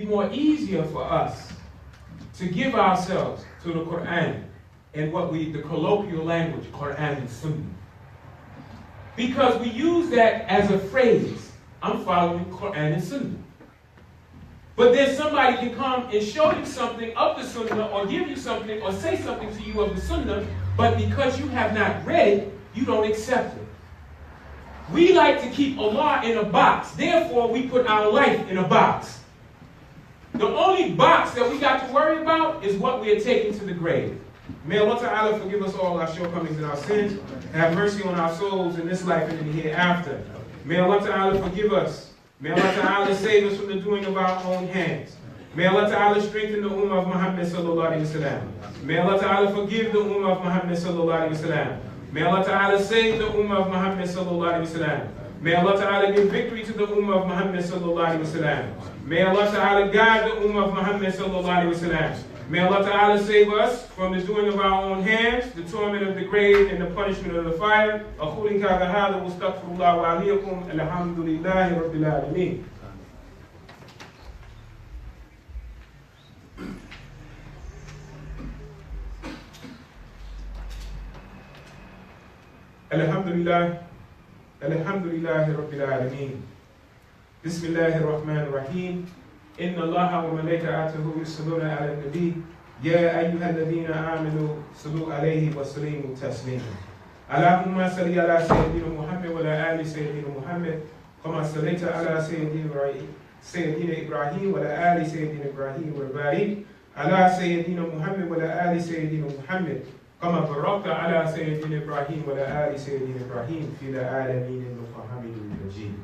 more easier for us to give ourselves to the Quran and the colloquial language, Quran and Sunnah. Because we use that as a phrase, I'm following Quran and Sunnah. But then somebody can come and show you something of the Sunnah or give you something or say something to you of the Sunnah, but because you have not read it, you don't accept it. We like to keep Allah in a box. Therefore, we put our life in a box. The only box that we got to worry about is what we are taking to the grave. May Allah Ta'ala forgive us all our shortcomings and our sins. Have mercy on our souls in this life and in the hereafter. May Allah Ta'ala forgive us. May Allah Ta'ala save us from the doing of our own hands. May Allah Ta'ala strengthen the Ummah of Muhammad Sallallahu Alaihi Wasallam. May Allah Ta'ala forgive the Ummah of Muhammad Sallallahu Alaihi Wasallam. May Allah Ta'ala save the Ummah of Muhammad Sallallahu Alaihi Wasallam. May Allah Ta'ala give victory to the Ummah of Muhammad Sallallahu Alaihi Wasallam. May Allah Ta'ala guide the Ummah of Muhammad Sallallahu Alaihi Wasallam. May Allah Ta'ala save us from the doing of our own hands, the torment of the grave, and the punishment of the fire. أقول هذا واستغفر الله وعليكم الحمد لله رب العالمين. الحمد لله رب العالمين. بسم الله الرحمن الرحيم. إن الله وملائكته يصلون على النبي يا أيها الذين آمنوا صلوا عليه وسلموا تسليما. اللهم صل على سيدنا محمد وعلى آل سيدنا محمد كما صليت على سيدنا إبراهيم وعلى آل سيدنا إبراهيم وبارك على سيدنا محمد وعلى آل سيدنا محمد كما باركت على سيدنا إبراهيم وعلى آل سيدنا إبراهيم في العالمين إنك حميد مجيد.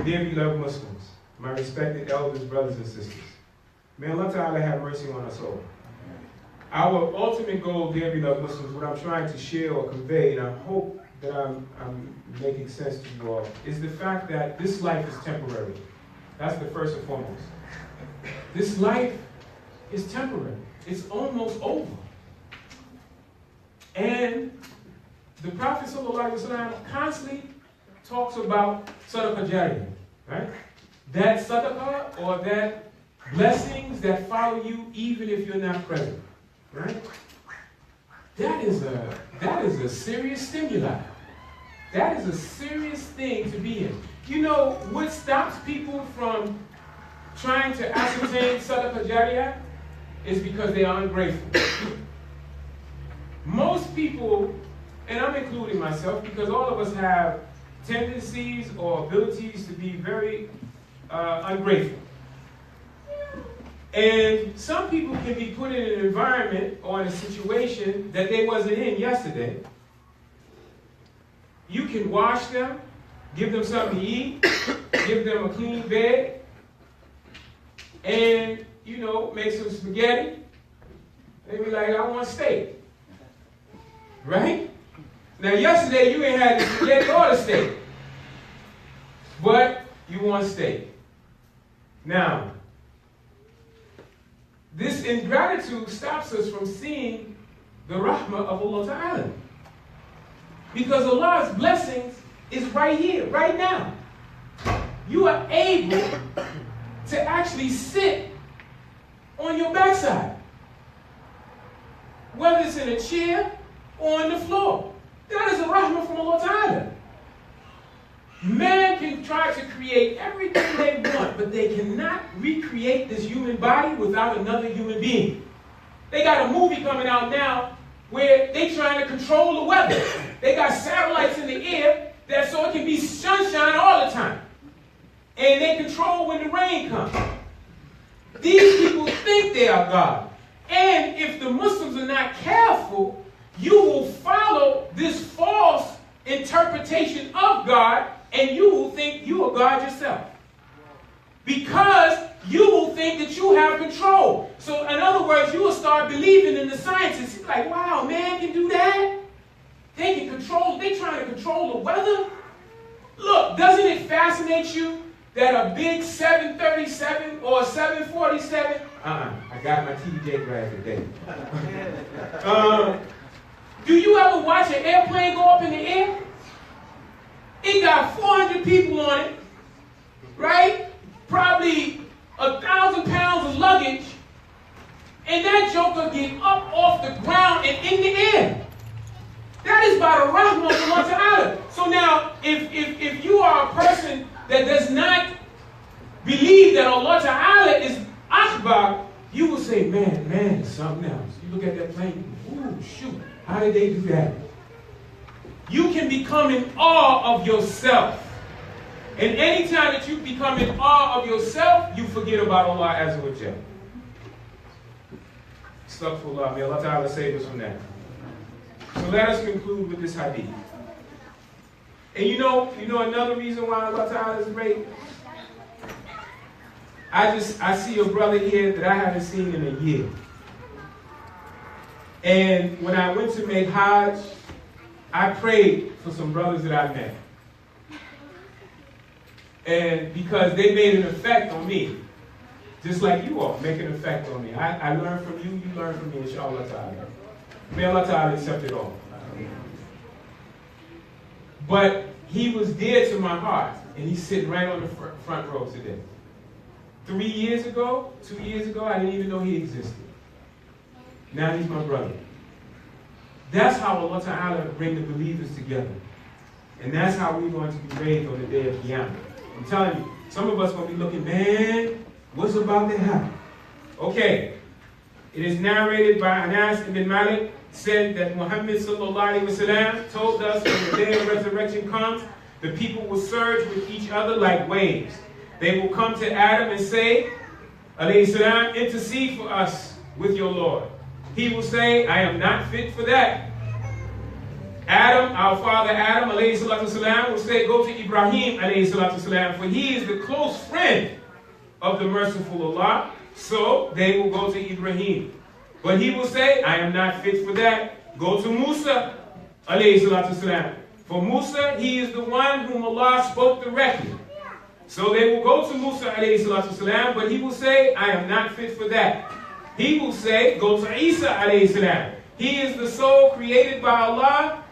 Dear beloved Muslims, my respected elders, brothers and sisters, may Allah Ta'ala have mercy on us all. Our ultimate goal, dear beloved Muslims, what I'm trying to share or convey, and I hope that I'm making sense to you all, is the fact that this life is temporary. That's the first and foremost. This life is temporary. It's almost over. And the Prophet ﷺ constantly talks about sadaqah jariyah, right? That sadaqah or that blessings that follow you even if you're not present, right? That is a serious stimuli. That is a serious thing to be in. You know what stops people from trying to ascertain sadaqah jariyah is because they are ungrateful. Most people, and I'm including myself, because all of us have tendencies or abilities to be very ungrateful. And some people can be put in an environment or in a situation that they wasn't in yesterday. You can wash them, give them something to eat, give them a clean bed, and, you know, make some spaghetti. They be like, I want steak. Right? Now, yesterday you ain't had the spaghetti or the steak. But you want steak. Now, this ingratitude stops us from seeing the rahmah of Allah Ta'ala. Because Allah's blessings is right here, right now. You are able to actually sit on your backside. Whether it's in a chair or on the floor. That is a rahmah from Allah Ta'ala. Man can try to create everything they want, but they cannot recreate this human body without another human being. They got a movie coming out now where they trying to control the weather. They got satellites in the air that so it can be sunshine all the time. And they control when the rain comes. These people think they are God. And if the Muslims are not careful, you will follow this false interpretation of God, and you will think you are God yourself. Because you will think that you have control. So in other words, you will start believing in the scientists. You're like, wow, man can do that? They can control, they trying to control the weather? Look, doesn't it fascinate you that a big 737 or a 747, I got my TJ grad today. Do you ever watch an airplane go up in the air? It got 400 people on it, right? Probably 1,000 and that joker get up off the ground and in the air. That is by the rahmah of Allah Ta'ala. So now, if you are a person that does not believe that Allah Ta'ala is Akbar, you will say, man, it's something else. You look at that plane, ooh, shoot, how did they do that? You can become in awe of yourself. And anytime that you become in awe of yourself, you forget about Allah Azza wa Jalla. Astaghfirullah, may Allah Ta'ala save us from that. So let us conclude with this hadith. And you know another reason why Allah Ta'ala is great? I see a brother here that I haven't seen in a year. And when I went to make Hajj, I prayed for some brothers that I met. And because they made an effect on me, just like you all make an effect on me. I learned from you, you learn from me, inshallah ta'ala. May Allah ta'ala accept it all. But he was dear to my heart, and he's sitting right on the front row today. 2 years ago, I didn't even know he existed. Now he's my brother. That's how Allah Ta'ala bring the believers together. And that's how we're going to be raised on the day of Qiyamah. I'm telling you, some of us are going to be looking, man, what's about to happen? Okay, it is narrated by Anas ibn Malik, said that Muhammad sallallahu alaihi wasallam told us when the day of resurrection comes, the people will surge with each other like waves. They will come to Adam and say, alayhi salam, intercede for us with your Lord. He will say, I am not fit for that. Adam, our father Adam, alayhi salatu salam, will say, go to Ibrahim, alayhi salatu salam, for he is the close friend of the merciful Allah. So they will go to Ibrahim. But he will say, I am not fit for that. Go to Musa, alayhi salatu salam. For Musa, he is the one whom Allah spoke directly. So they will go to Musa, alayhi salatu salam, but he will say, I am not fit for that. He will say, go to Isa, alayhi salam. He is the soul created by Allah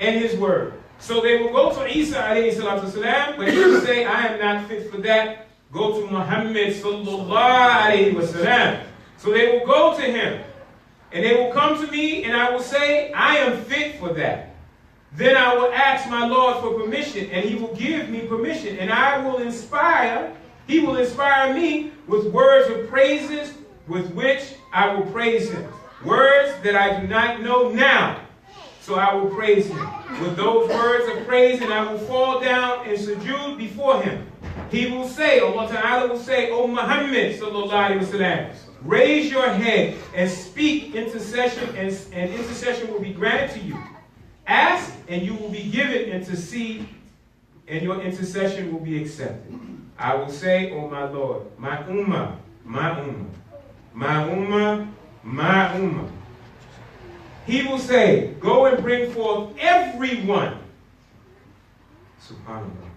and his word. So they will go to Isa, alayhi salatu salam, but he will say, I am not fit for that. Go to Muhammad, sallallahu alayhi wa sallam. So they will go to him, and they will come to me, and I will say, I am fit for that. Then I will ask my Lord for permission, and he will give me permission, and he will inspire me with words of praises with which I will praise him. Words that I do not know now, so I will praise him. With those words of praise, and I will fall down and sujood before him. He will say, Allah Ta'ala will say, O Muhammad, sallallahu alayhi wa sallam, raise your head and speak intercession, and intercession will be granted to you. Ask, and you will be given. Intercede, and your intercession will be accepted. I will say, O my Lord, my ummah, my ummah, my ummah, my ummah. He will say, go and bring forth everyone, subhanAllah,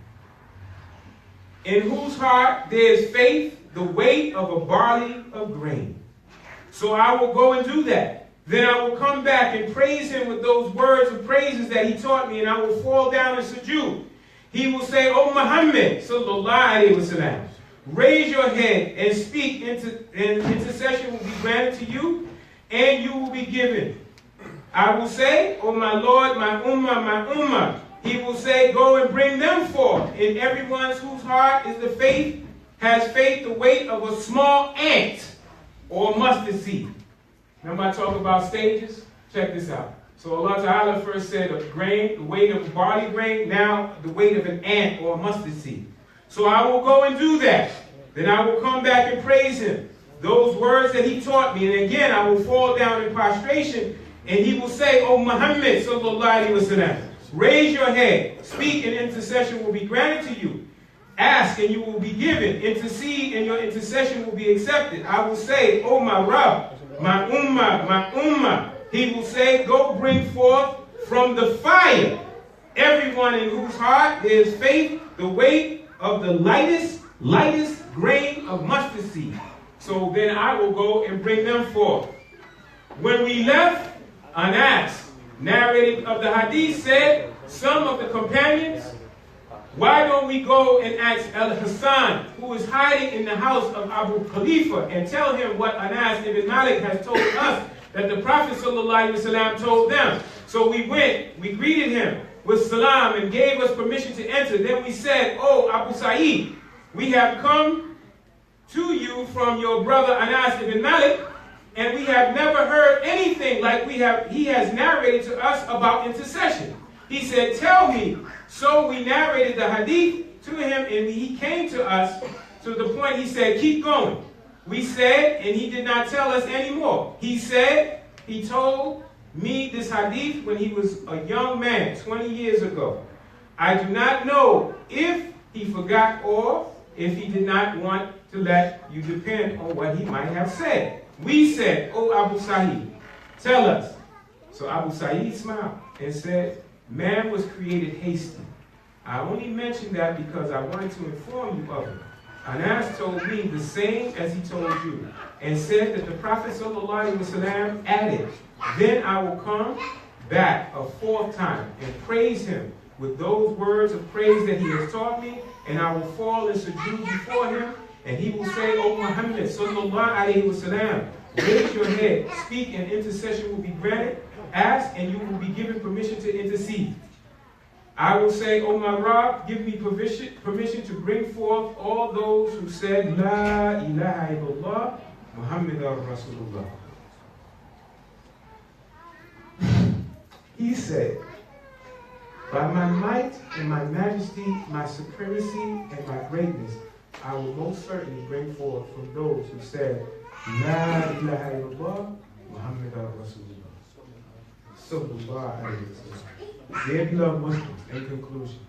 in whose heart there is faith, the weight of a barley of grain. So I will go and do that. Then I will come back and praise him with those words of praises that he taught me, and I will fall down and sujood. He will say, O Muhammad, sallallahu alayhi wa sallam, raise your head and speak, and intercession will be granted to you, and you will be given. I will say, O my Lord, my ummah, my ummah. He will say, go and bring them forth. In everyone whose heart is the faith, has faith the weight of a small ant or mustard seed. Remember I talk about stages? Check this out. So Allah Ta'ala first said a grain, the weight of a barley grain, now the weight of an ant or a mustard seed. So I will go and do that. Then I will come back and praise him. Those words that he taught me. And again, I will fall down in prostration. And he will say, O Muhammad, sallallahu alayhi wa sallam, raise your head. Speak, and intercession will be granted to you. Ask, and you will be given. Intercede, and your intercession will be accepted. I will say, O my Rabb, my ummah, my ummah. He will say, go bring forth from the fire everyone in whose heart there is faith, the weight of the lightest grain of mustard seed. So then I will go and bring them forth. When we left, Anas, narrating of the hadith, said, some of the companions Why don't we go and ask Al-Hassan, who is hiding in the house of Abu Khalifa, and tell him what Anas ibn Malik has told us that the Prophet ﷺ told them. So we went, we greeted him with salam and gave us permission to enter. Then we said, "Oh, Abu Sa'id, we have come to you from your brother Anas ibn Malik, and we have never heard anything like he has narrated to us about intercession." He said, "Tell me." So we narrated the hadith to him, and he came to us to the point he said, "Keep going." We said, and he did not tell us anymore. He said, he told me this hadith when he was a young man, 20 years ago. I do not know if he forgot or if he did not want to let you depend on what he might have said. We said, "Oh, Abu Sa'id, tell us." So Abu Sa'id smiled and said, "Man was created hasty. I only mentioned that because I wanted to inform you of it. Anas told me the same as he told you, and said that the Prophet ﷺ added, 'Then I will come back a fourth time and praise him with those words of praise that he has taught me, and I will fall in sujood before him, and he will say, O Muhammad ﷺ, raise your head, speak, and intercession will be granted. Ask, and you will be given permission to intercede. I will say, O my Rabb, give me permission to bring forth all those who said, La ilaha illallah, Muhammadur Rasulullah.'" He said, "By my might and my majesty, my supremacy and my greatness, I will most certainly bring forth from those who said, La ilaha illallah, Muhammadur Rasulullah." Sallallahu alayhi wa sallam. Dear beloved Muslims, in conclusion,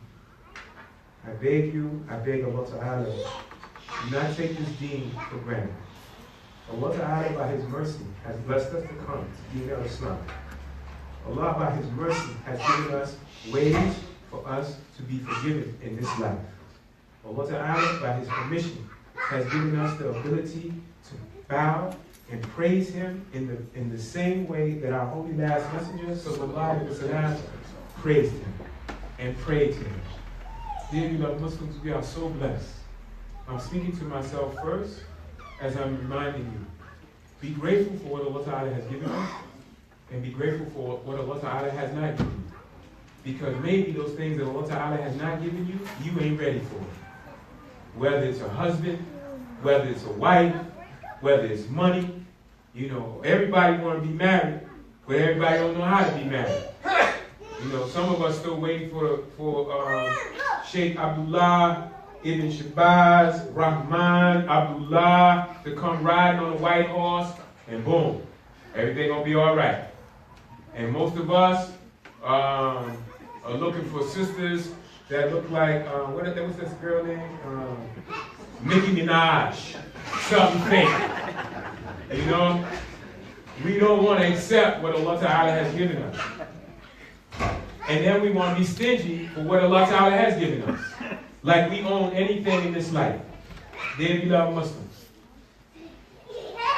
I beg Allah Ta'ala, do not take this deen for granted. Allah Ta'ala, by His mercy, has blessed us to come to Deen al-Islam. Allah, by His mercy, has given us ways for us to be forgiven in this life. Allah Ta'ala, by His permission, has given us the ability to bow and praise Him in the same way that our holy last messenger, sallallahu alaihi wasallam, praised Him and prayed to Him. Dear beloved Muslims, we are so blessed. I'm speaking to myself first as I'm reminding you. Be grateful for what Allah Ta'ala has given us, and be grateful for what Allah Ta'ala has not given you. Because maybe those things that Allah Ta'ala has not given you, you ain't ready for it. Whether it's a husband, whether it's a wife, whether it's money. You know, everybody want to be married, but everybody don't know how to be married. You know, some of us still waiting for Sheikh Abdullah Ibn Shabazz, Rahman, Abdullah to come riding on a white horse, and boom, everything gonna be all right. And most of us are looking for sisters that look like, what's this girl name? Nicki Minaj, something fake. You know, we don't want to accept what Allah Ta'ala has given us. And then we want to be stingy for what Allah Ta'ala has given us. Like we own anything in this life. Dear beloved Muslims,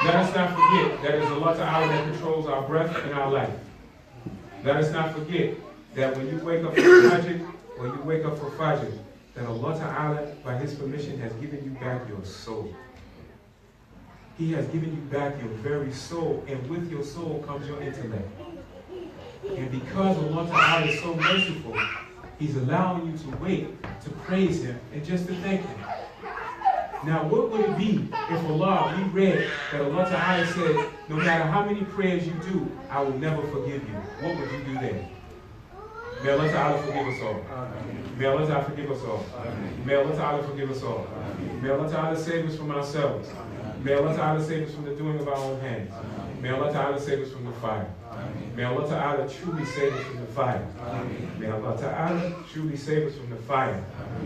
let us not forget that it's Allah Ta'ala that controls our breath and our life. Let us not forget that when you wake up for Fajr, or you wake up for Fajr, that Allah Ta'ala, by His permission, has given you back your soul. He has given you back your very soul, and with your soul comes your intellect. And because Allah Ta'ala is so merciful, He's allowing you to wait, to praise Him, and just to thank Him. Now, what would it be if Allah, we read that Allah Ta'ala said, no matter how many prayers you do, I will never forgive you. What would you do then? May Allah Ta'ala forgive us all. May Allah Ta'ala forgive us all. May Allah Ta'ala forgive us all. May Allah Ta'ala save us from ourselves. May Allah Ta'ala save us from the doing of our own hands. May Allah Ta'ala save us from the fire. May Allah Ta'ala truly save us from the fire. May Allah Ta'ala truly save us from the fire.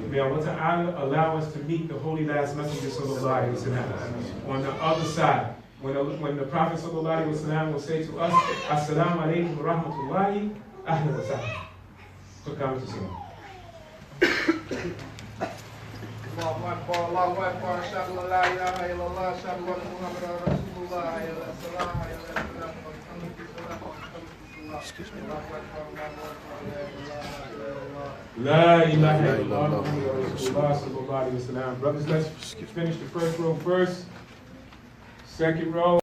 May Allah Ta'ala allow us to meet the holy last messenger sallallahu alaihi wasallam on the other side. When the Prophet sallallahu alaihi wasallam will say to us, Assalamu alaikum wa rahmatullahi ahlan wa sahlan. So come to Salam. Allahu Akbar, Allahu Akbar, Ashhadu an la ilaha illallah, Ashhadu anna Muhammadan Rasulullah, hayya ala salah, hayya ala salah, La ilaha illallah Muhammadur Rasulullah sallallahu alaihi wasallam. Brothers, let's finish the first row first. Second row.